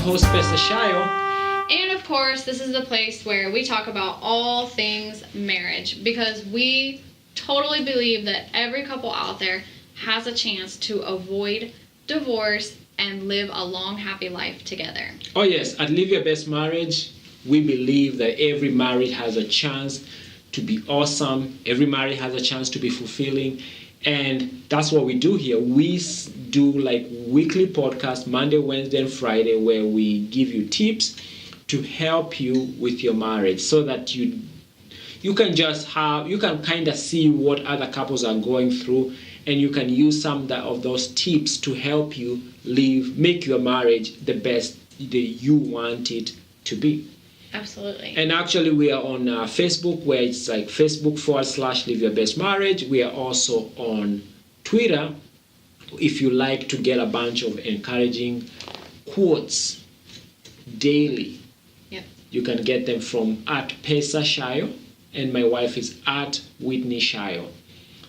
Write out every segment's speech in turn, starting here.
host, Pesa Shayo. And of course, this is the place where we talk about all things marriage, because we totally believe that every couple out there has a chance to avoid divorce and live a long, happy life together. Oh yes, at Live Your Best Marriage, we believe that every marriage has a chance to be awesome. Every marriage has a chance to be fulfilling. And that's what we do here. We do like weekly podcasts, Monday, Wednesday, and Friday, where we give you tips to help you with your marriage, so that you can kind of see what other couples are going through, and you can use some of those tips to help you make your marriage the best that you want it to be. Absolutely. And actually, we are on Facebook, where it's like Facebook.com/Live Your Best Marriage. We are also on Twitter, if you like to get a bunch of encouraging quotes daily. Yep. You can get them from @Pesa Shayo, and my wife is @Whitney Shayo.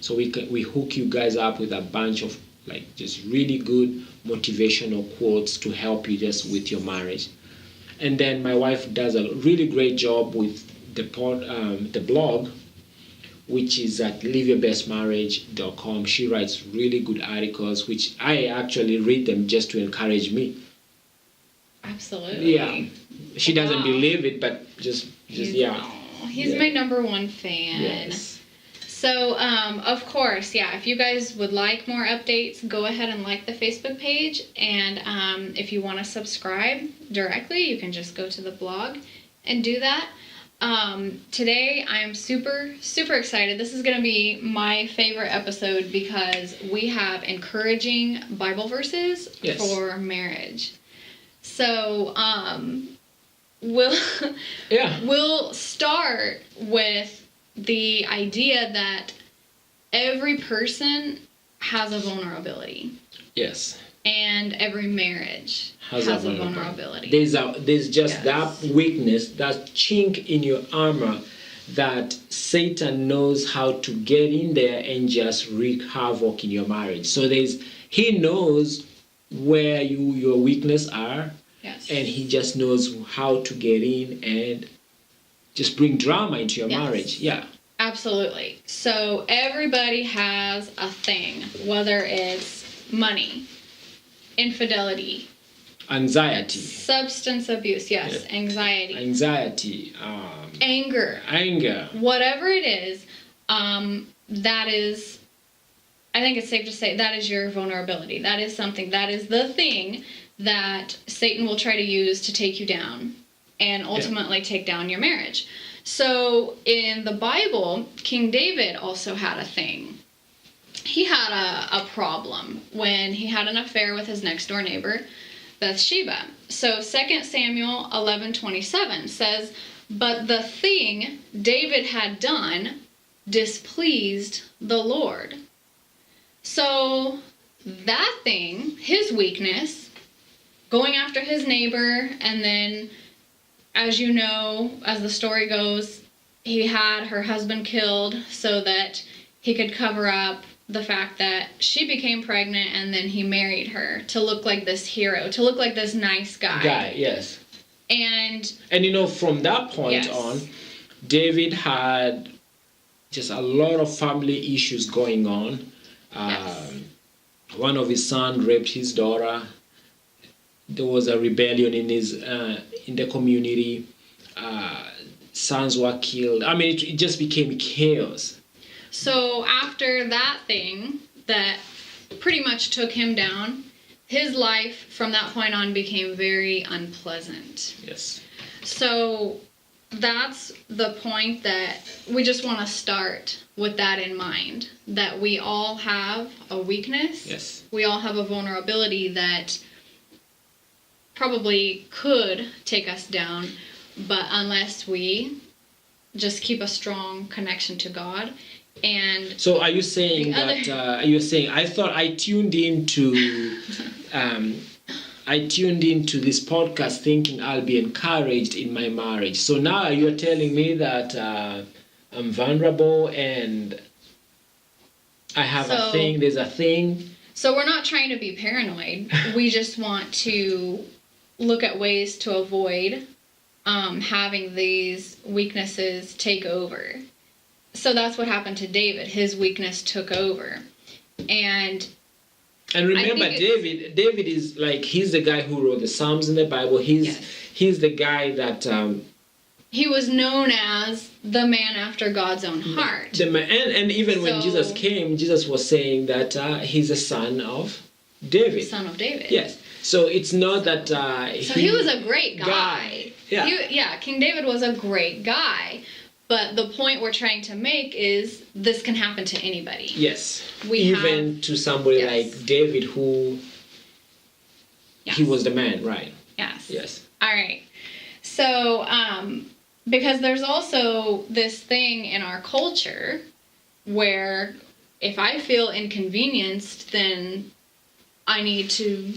So we hook you guys up with a bunch of like just really good motivational quotes to help you just with your marriage. And then my wife does a really great job with the blog, which is at liveyourbestmarriage.com. She writes really good articles, which I actually read them just to encourage me. Absolutely. Yeah. She doesn't believe it, but just yeah. He's my number one fan. Yes. So, of course, yeah, if you guys would like more updates, go ahead and like the Facebook page. And if you want to subscribe directly, you can just go to the blog and do that. Today, I am super, super excited. This is going to be my favorite episode because we have encouraging Bible verses for marriage. So, we'll start with the idea that every person has a vulnerability. Yes. And every marriage has a vulnerability. There's just that weakness, that chink in your armor that Satan knows how to get in there and just wreak havoc in your marriage. So he knows where your weakness are. Yes. And he just knows how to get in and just bring drama into your marriage. Yeah. Absolutely. So everybody has a thing, whether it's money, infidelity, anxiety, substance abuse, anxiety, anger, whatever it is, that is, I think it's safe to say, that is your vulnerability. That is the thing that Satan will try to use to take you down and ultimately take down your marriage. So in the Bible, King David also had a thing. He had a problem when he had an affair with his next door neighbor, Bathsheba. So 2 Samuel 11:27 says, "But the thing David had done displeased the Lord." So that thing, his weakness, going after his neighbor, and then, as you know, as the story goes, he had her husband killed so that he could cover up the fact that she became pregnant, and then he married her to look like this hero, to look like this nice guy. Yes. And from that point on, David had just a lot of family issues going on. One of his sons raped his daughter. There was a rebellion in the community. Sons were killed. I mean, it just became chaos. So after that thing that pretty much took him down, his life from that point on became very unpleasant. Yes. So that's the point that we just want to start with that in mind, that we all have a weakness. Yes. We all have a vulnerability that probably could take us down, but unless we just keep a strong connection to God. And so are you saying I thought I tuned into this podcast thinking I'll be encouraged in my marriage. So now you're telling me that I'm vulnerable and I have there's a thing. So we're not trying to be paranoid. We just want to look at ways to avoid having these weaknesses take over. So that's what happened to David. His weakness took over. And remember, David is like, he's the guy who wrote the Psalms in the Bible. He's the guy that he was known as the man after God's own heart. And even when Jesus came, Jesus was saying that he's a son of David. Son of David. Yes. So it's not that he was a great guy. Yeah. King David was a great guy. But the point we're trying to make is this can happen to anybody. Yes. To somebody like David, who he was the man, right? Yes. All right. So, because there's also this thing in our culture where if I feel inconvenienced, then I need to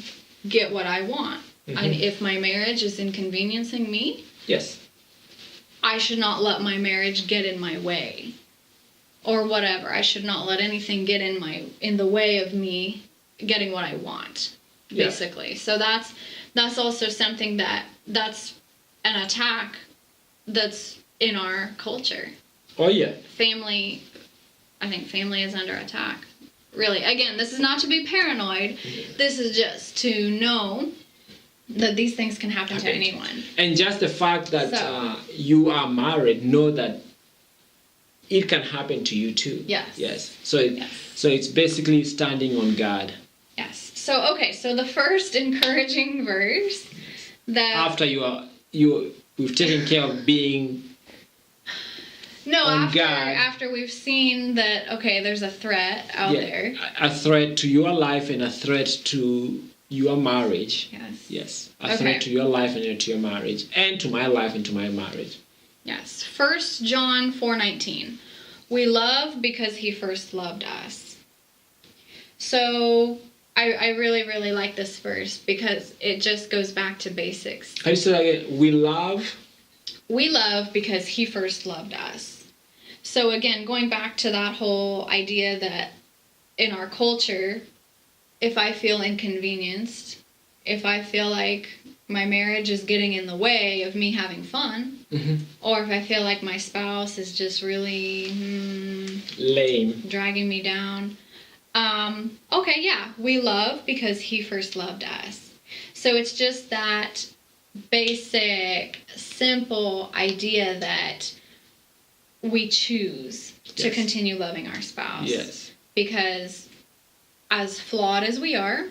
get what I want. If my marriage is inconveniencing me, yes, I should not let my marriage get in my way, or whatever. I should not let anything get in the way of me getting what I want, basically. Yeah. So that's also something that's an attack that's in our culture. Oh yeah. I think family is under attack. Really, again, this is not to be paranoid. This is just to know that these things can happen to anyone. And just the fact that you are married, know that it can happen to you too. Yes. So it's basically standing on God. Yes. So the first encouraging verse that after we've taken care of being after we've seen that there's a threat out there. A threat to your life and a threat to your marriage. Yes. A threat to your life and to your marriage, and to my life and to my marriage. Yes. 1 John 4:19. We love because he first loved us. So I really, really like this verse because it just goes back to basics. Can you say that again? We love because he first loved us. So again, going back to that whole idea that in our culture, if I feel inconvenienced, if I feel like my marriage is getting in the way of me having fun, or if I feel like my spouse is just really lame, dragging me down, we love because he first loved us. So it's just that basic, simple idea that we choose to continue loving our spouse. Yes. Because as flawed as we are,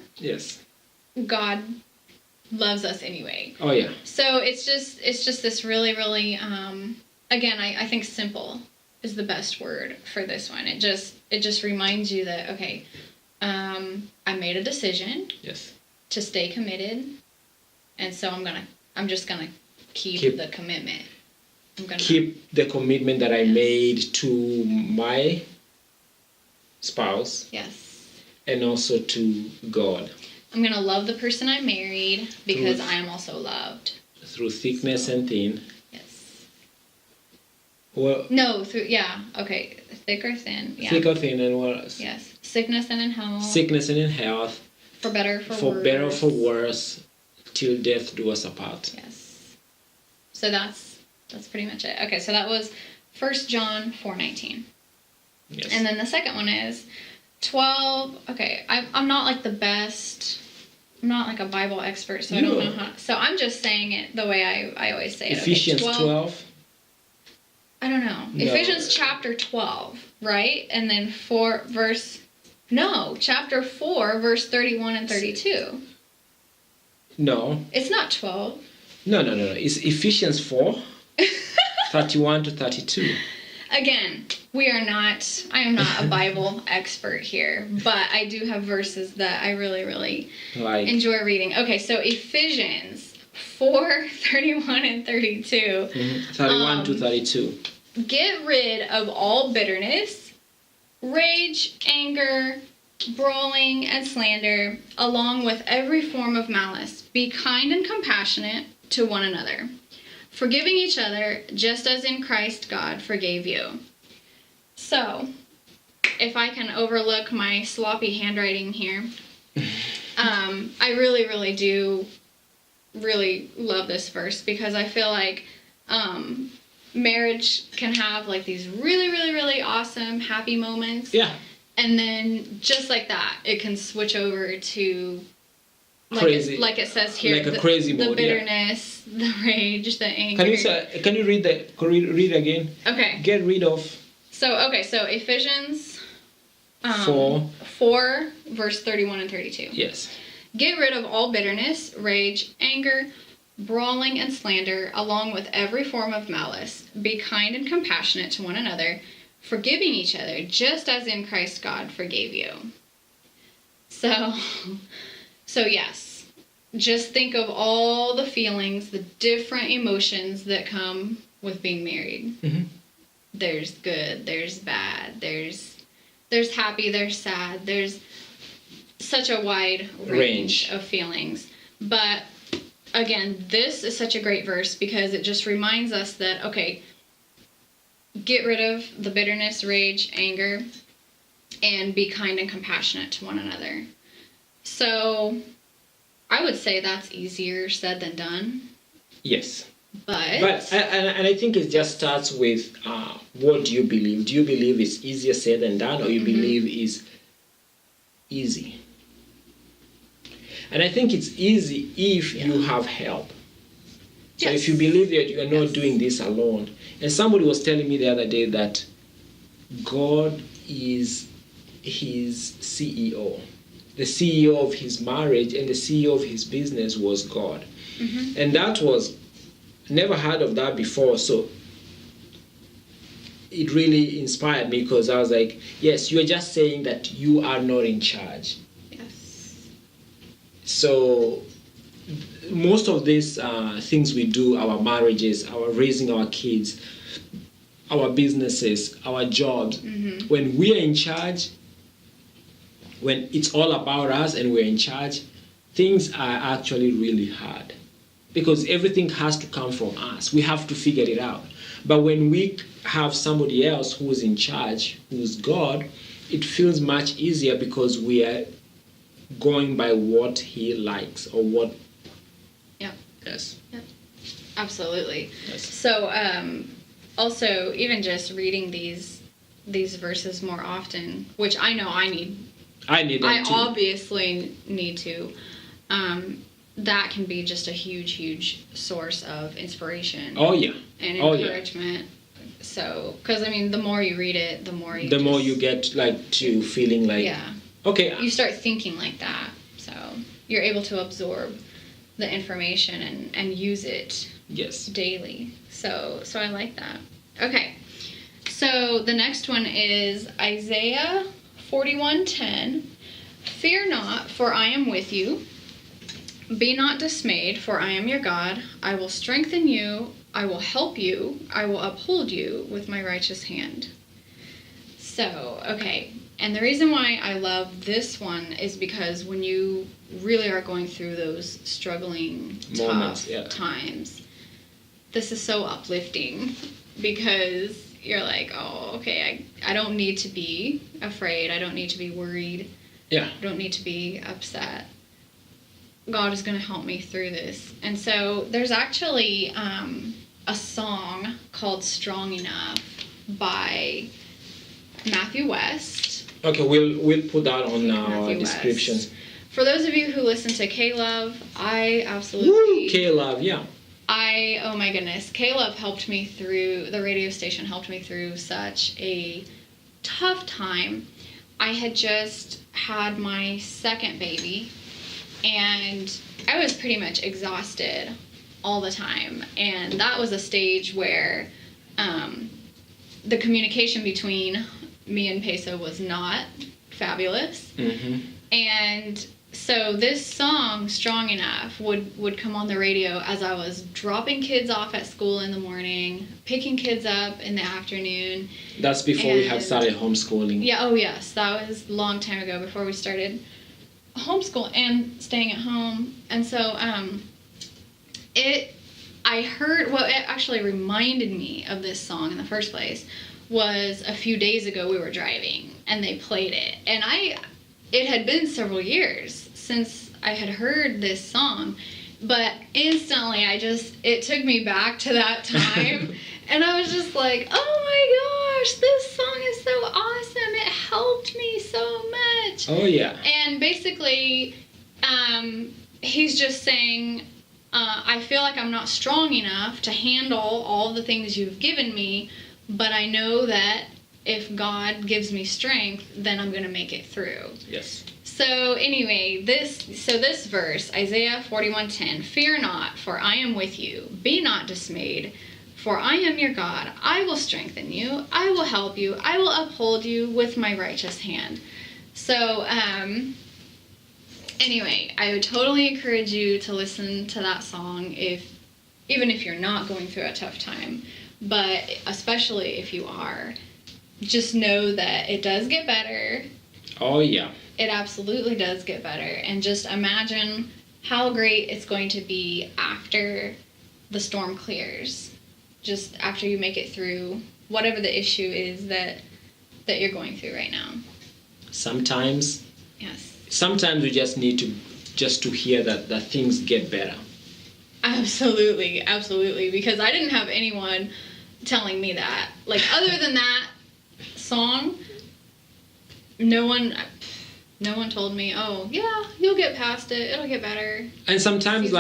God loves us anyway. Oh yeah. So it's just this really, really again, I think simple is the best word for this one. It just reminds you that I made a decision to stay committed, and so I'm just gonna keep the commitment. I'm gonna keep the commitment that I made to my spouse. Yes. And also to God. I'm going to love the person I married because I am also loved. Through thickness and thin. Yes. Well. No, thick or thin. Yeah. Thick or thin, and what else? Yes. Sickness and in health. Sickness and in health. For better, for worse. For better, for worse. Till death do us apart. Yes. So that's pretty much it. Okay, so that was 1 John 4:19. Yes. And then the second one is 12. Okay, I'm not like the best. I'm not like a Bible expert, so I don't know how. So I'm just saying it the way I always say it. Ephesians 12. I don't know. No. Ephesians chapter 12, right? And then chapter 4, verse 31 and 32. No. It's not 12. No. It's Ephesians 4, 31 to 32. Again, I am not a Bible expert here, but I do have verses that I really, really enjoy reading. Okay, so Ephesians 4, 31 and 32. 31 to 32. Get rid of all bitterness, rage, anger, brawling, and slander, along with every form of malice. Be kind and compassionate to one another, forgiving each other, just as in Christ God forgave you. So, if I can overlook my sloppy handwriting here, I really, really do really love this verse because I feel like marriage can have like these really, really, really awesome, happy moments. Yeah. And then just like that, it can switch over to crazy, like it says here, like a crazy mode, the bitterness, the rage, the anger. Can you read that? Read again? Okay. Get rid of. So Ephesians 4 verse 31 and 32. Yes. Get rid of all bitterness, rage, anger, brawling, and slander, along with every form of malice. Be kind and compassionate to one another, forgiving each other, just as in Christ God forgave you. So yes, just think of all the feelings, the different emotions that come with being married. Mm-hmm. There's good, there's bad, there's happy, there's sad, there's such a wide range of feelings. But again, this is such a great verse because it just reminds us that, okay, get rid of the bitterness, rage, anger, and be kind and compassionate to one another. So I would say that's easier said than done. Yes. But I think it just starts with what do you believe? Do you believe it's easier said than done, or you believe it's easy? And I think it's easy if you have help. So if you believe that you are not doing this alone. And somebody was telling me the other day that God is his CEO. The CEO of his marriage and the CEO of his business was God. Mm-hmm. And that was, never heard of that before. So it really inspired me because I was like, yes, you're just saying that you are not in charge. Yes. So most of these things we do, our marriages, our raising our kids, our businesses, our jobs, when we are in charge, when it's all about us and we're in charge, things are actually really hard because everything has to come from us. We have to figure it out. But when we have somebody else who's in charge, who's God, it feels much easier because we are going by what he likes or what. Yeah. Yes. Yep. Absolutely. Yes. So also even just reading these verses more often, which I know I need. I need them too. Obviously need to. That can be just a huge source of inspiration. Oh yeah. And encouragement. Yeah. So, because I mean, the more you read it, the more you get like to feeling like okay. You start thinking like that, so you're able to absorb the information and use it. Yes. Daily. So I like that. Okay. So the next one is Isaiah 41:10. Fear not, for I am with you. Be not dismayed, for I am your God. I will strengthen you. I will help you. I will uphold you with my righteous hand. So, okay. And the reason why I love this one is because when you really are going through those struggling, tough times, this is so uplifting because you're like, oh, okay, I don't need to be afraid. I don't need to be worried. Yeah. I don't need to be upset. God is going to help me through this. And so there's actually a song called Strong Enough by Matthew West. Okay, we'll put that on our description. For those of you who listen to K-Love, I absolutely... K-Love, yeah. Oh my goodness, K-Love helped me through, the radio station helped me through such a tough time. I had just had my second baby, and I was pretty much exhausted all the time. And that was a stage where the communication between me and Pesa was not fabulous. Mm-hmm. And so this song, Strong Enough, would come on the radio as I was dropping kids off at school in the morning, picking kids up in the afternoon. That's before we had started homeschooling. Yeah, oh yes, that was a long time ago before we started homeschool and staying at home. And so it actually reminded me of this song in the first place was a few days ago we were driving and they played it. And it had been several years since I had heard this song, But instantly, it took me back to that time. And I was just like, oh my gosh, this song is so awesome. It helped me so much. Oh, yeah. And basically, he's just saying, I feel like I'm not strong enough to handle all the things you've given me, but I know that if God gives me strength, then I'm going to make it through. Yes. So anyway, this verse, Isaiah 41:10, fear not, for I am with you. Be not dismayed, for I am your God. I will strengthen you. I will help you. I will uphold you with my righteous hand. So, anyway, I would totally encourage you to listen to that song even if you're not going through a tough time. But especially if you are, just know that it does get better. Oh, yeah. It absolutely does get better. And just imagine how great it's going to be after the storm clears. Just after you make it through whatever the issue is that you're going through right now. Sometimes we just need to hear that things get better. Absolutely. Because I didn't have anyone telling me that. Like, other than that song, no one told me, oh, yeah, you'll get past it. It'll get better. And sometimes, you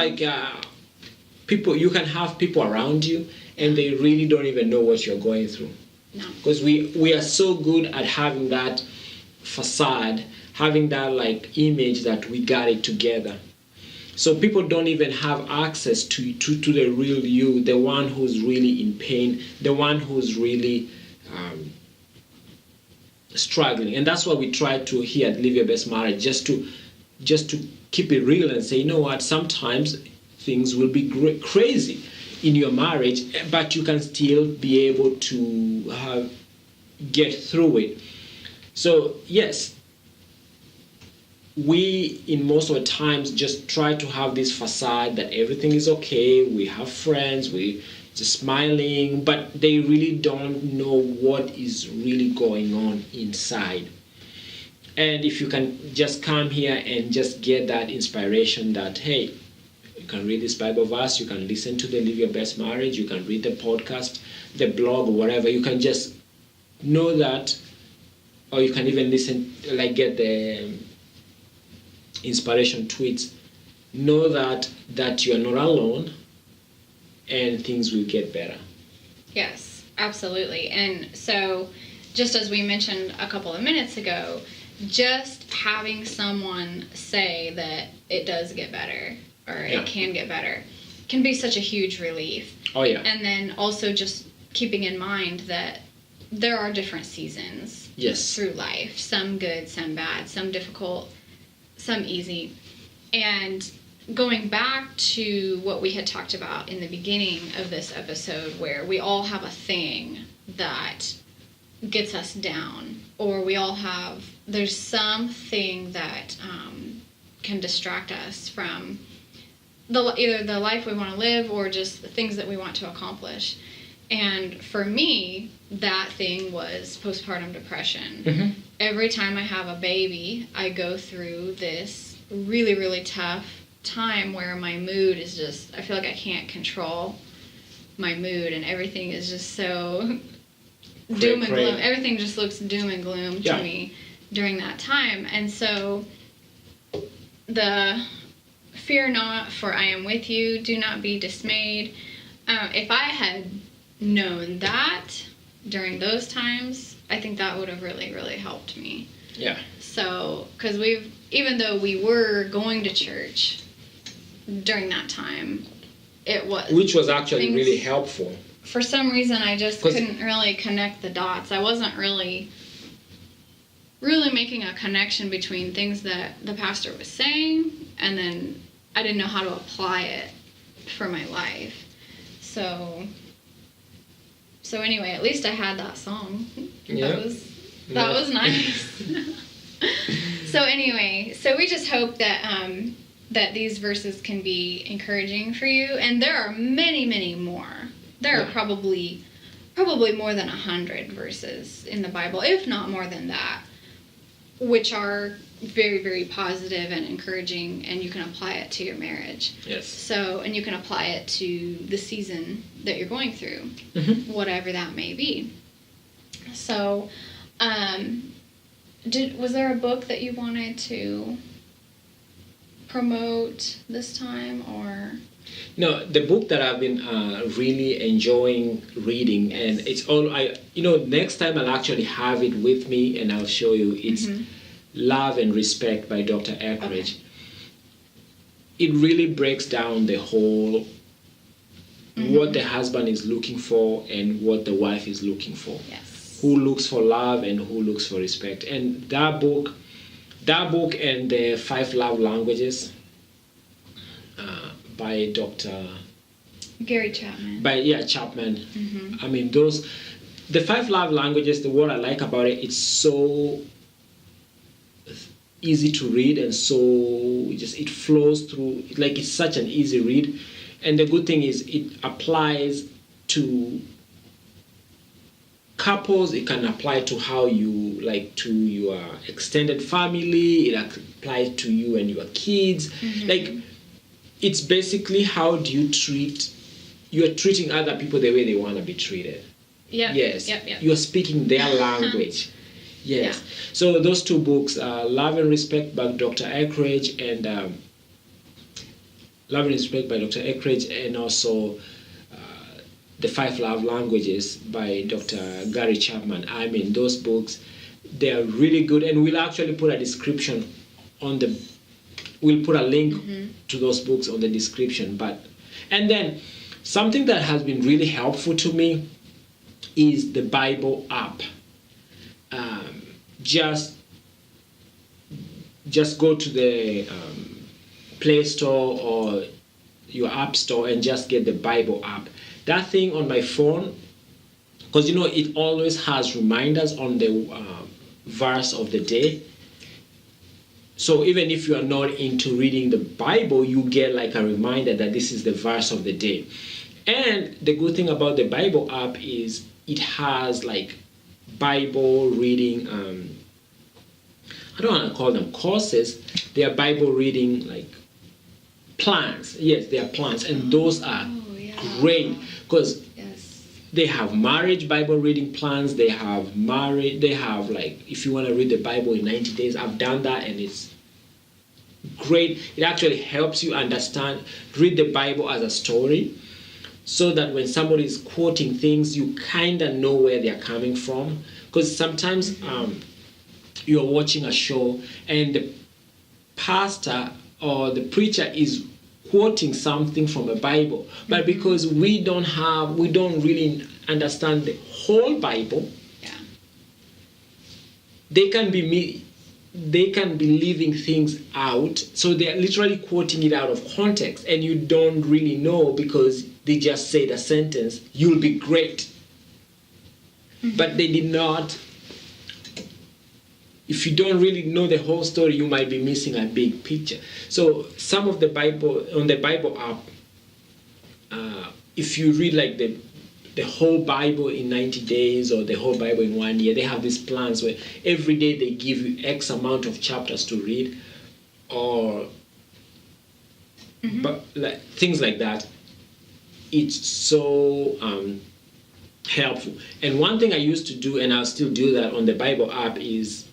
can have people around you, and they really don't even know what you're going through. No. Because we are so good at having that facade, having that, image that we got it together. So people don't even have access to the real you, the one who's really in pain, the one who's really struggling. And that's why we try to here at Live Your Best Marriage, just to keep it real and say, you know what, sometimes things will be crazy in your marriage, but you can still be able to get through it. So yes, we in most of the times just try to have this facade that everything is okay, we have friends, we just smiling, but they really don't know what is really going on inside. And if you can just come here and just get that inspiration that, hey, you can read this Bible verse, you can listen to the Live Your Best Marriage, you can read the podcast, the blog, or whatever, you can just know that, or you can even listen, get the inspiration tweets, know that you are not alone, and things will get better. Yes, absolutely. And so, just as we mentioned a couple of minutes ago, just having someone say that it does get better, or it can get better, can be such a huge relief. Oh, yeah. And then also just keeping in mind that there are different seasons through life. Some good, some bad, some difficult, some easy. And going back to what we had talked about in the beginning of this episode, where we all have a thing that gets us down, or there's something that can distract us from either the life we want to live or just the things that we want to accomplish. And for me, that thing was postpartum depression. Mm-hmm. Every time I have a baby, I go through this really, really tough time where my mood is just, I feel like I can't control my mood, and everything is just so doom and gloom. Everything just looks doom and gloom to me during that time. And so the fear not, for I am with you, do not be dismayed. If I had known that during those times, I think that would have really, really helped me. Yeah. So, because even though we were going to church during that time, which was actually really helpful. For some reason, I just couldn't really connect the dots. I wasn't really making a connection between things that the pastor was saying, and then I didn't know how to apply it for my life. So anyway, at least I had that song. Yeah. That was nice. So anyway, we just hope that these verses can be encouraging for you, and there are many, many more. There are probably more than 100 verses in the Bible, if not more than that. which are very, very positive and encouraging, and you can apply it to your marriage. Yes. So, and you can apply it to the season that you're going through, whatever that may be. So, was there a book that you wanted to promote this time, or? No, the book that I've been really enjoying reading, and it's all next time I'll actually have it with me and I'll show you. It's Love and Respect by Dr. Eckridge. Okay. It really breaks down the whole what the husband is looking for and what the wife is looking for. Yes. Who looks for love and who looks for respect. And that book and the 5 Love Languages by Dr. Gary Chapman. Chapman. I mean, the 5 Love Languages, what I like about it, it's so easy to read, and so it flows through, like it's such an easy read. And the good thing is it applies to couples, it can apply to how you to your extended family, it applies to you and your kids. Like, it's basically how do you're treating other people the way they want to be treated. Yeah. Yes. Yep. You're speaking their language. Yes. Yeah. So those 2 books, Love and Respect by Dr. Eckridge and Love and Respect by Dr. Eckridge, and also the 5 Love Languages by Dr. Gary Chapman. I mean, those books, they are really good, and we'll actually put a description we'll put a link to those books on the description. And then something that has been really helpful to me is the Bible app. Just go to the Play Store or your App Store and just get the Bible app. That thing on my phone, because it always has reminders on the verse of the day. So even if you are not into reading the Bible, you get like a reminder that this is the verse of the day. And the good thing about the Bible app is it has like Bible reading, I don't want to call them courses, they are Bible reading like plans. Yes, they are plans, and those are great, because they have marriage Bible reading plans, they have like, if you want to read the Bible in 90 days, I've done that, and it's great. It actually helps you read the Bible as a story, so that when somebody is quoting things, you kind of know where they're coming from. Because sometimes you're watching a show and the pastor or the preacher is quoting something from a Bible, but because we don't really understand the whole Bible, they can be leaving things out, so they're literally quoting it out of context, and you don't really know because they just said a sentence, "You'll be great," but they did not. If you don't really know the whole story, you might be missing a big picture. So some of the Bible, on the Bible app, if you read like the whole Bible in 90 days or the whole Bible in 1 year, they have these plans where every day they give you X amount of chapters to read, or but like, things like that. It's so helpful. And one thing I used to do, and I'll still do that on the Bible app, is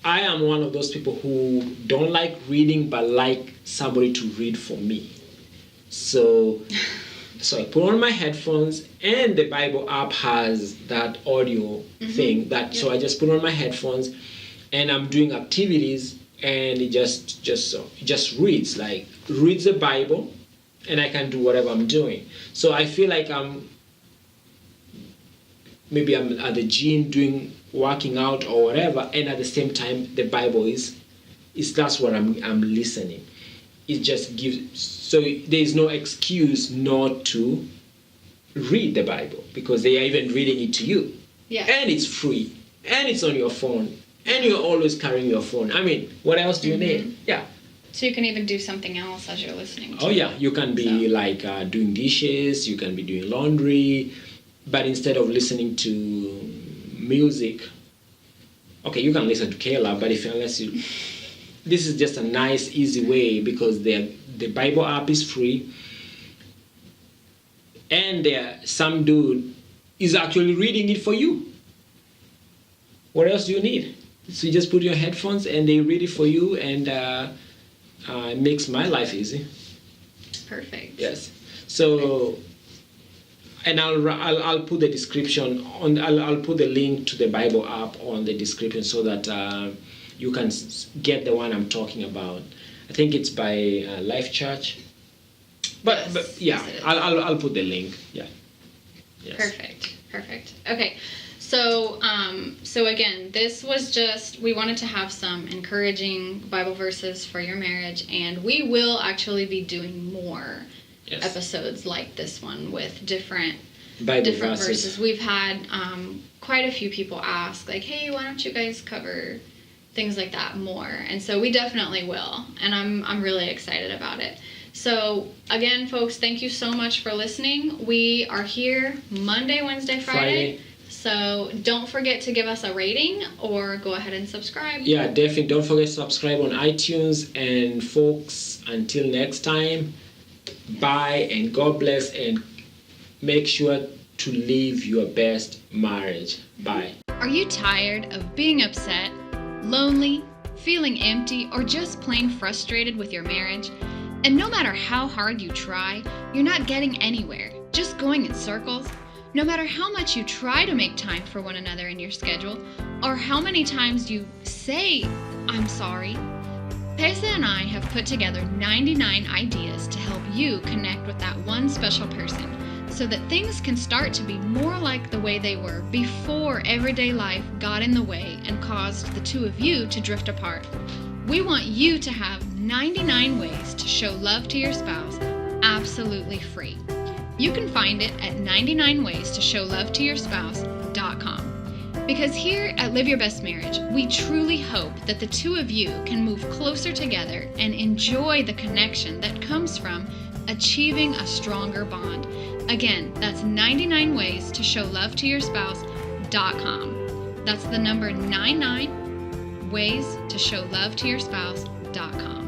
I am one of those people who don't like reading but like somebody to read for me. So I put on my headphones, and the Bible app has that audio thing. So I just put on my headphones, and I'm doing activities, and it just reads the Bible, and I can do whatever I'm doing. So I feel like I'm at the gym working out or whatever, and at the same time the Bible is that's what I'm listening. It just gives, so there is no excuse not to read the Bible, because they are even reading it to you. And it's free, and it's on your phone, and you're always carrying your phone. I mean, what else do you need? So you can even do something else as you're listening to it. You can be doing dishes, you can be doing laundry, but instead of listening to music okay, you can listen to Kayla, but unless you, this is just a nice, easy way, because the Bible app is free, and some dude is actually reading it for you. What else do you need? So you just put your headphones and they read it for you, and it makes my life easy. Perfect. Yes. So, and I'll put the description on. I'll put the link to the Bible app on the description so that you can get the one I'm talking about. I think it's by Life Church. But yeah, yes, I'll put the link. Yeah. Yes. Perfect. Okay. So again, this was just, we wanted to have some encouraging Bible verses for your marriage, and we will actually be doing more episodes like this one with different Bible verses. We've had quite a few people ask, like, hey, why don't you guys cover things like that more? And so we definitely will, and I'm really excited about it. So again, folks, thank you so much for listening. We are here Monday, Wednesday, Friday. So don't forget to give us a rating or go ahead and subscribe. Yeah, definitely. Don't forget to subscribe on iTunes. And folks, until next time, bye and God bless, and make sure to live your best marriage. Bye. Are you tired of being upset, lonely, feeling empty, or just plain frustrated with your marriage? And no matter how hard you try, you're not getting anywhere, just going in circles? No matter how much you try to make time for one another in your schedule, or how many times you say, I'm sorry, Pesa and I have put together 99 ideas to help you connect with that one special person so that things can start to be more like the way they were before everyday life got in the way and caused the two of you to drift apart. We want you to have 99 ways to show love to your spouse absolutely free. You can find it at 99waystoshowlovetoyourspouse.com. Because here at Live Your Best Marriage, we truly hope that the two of you can move closer together and enjoy the connection that comes from achieving a stronger bond. Again, that's 99waystoshowlovetoyourspouse.com. That's the number 99waystoshowlovetoyourspouse.com.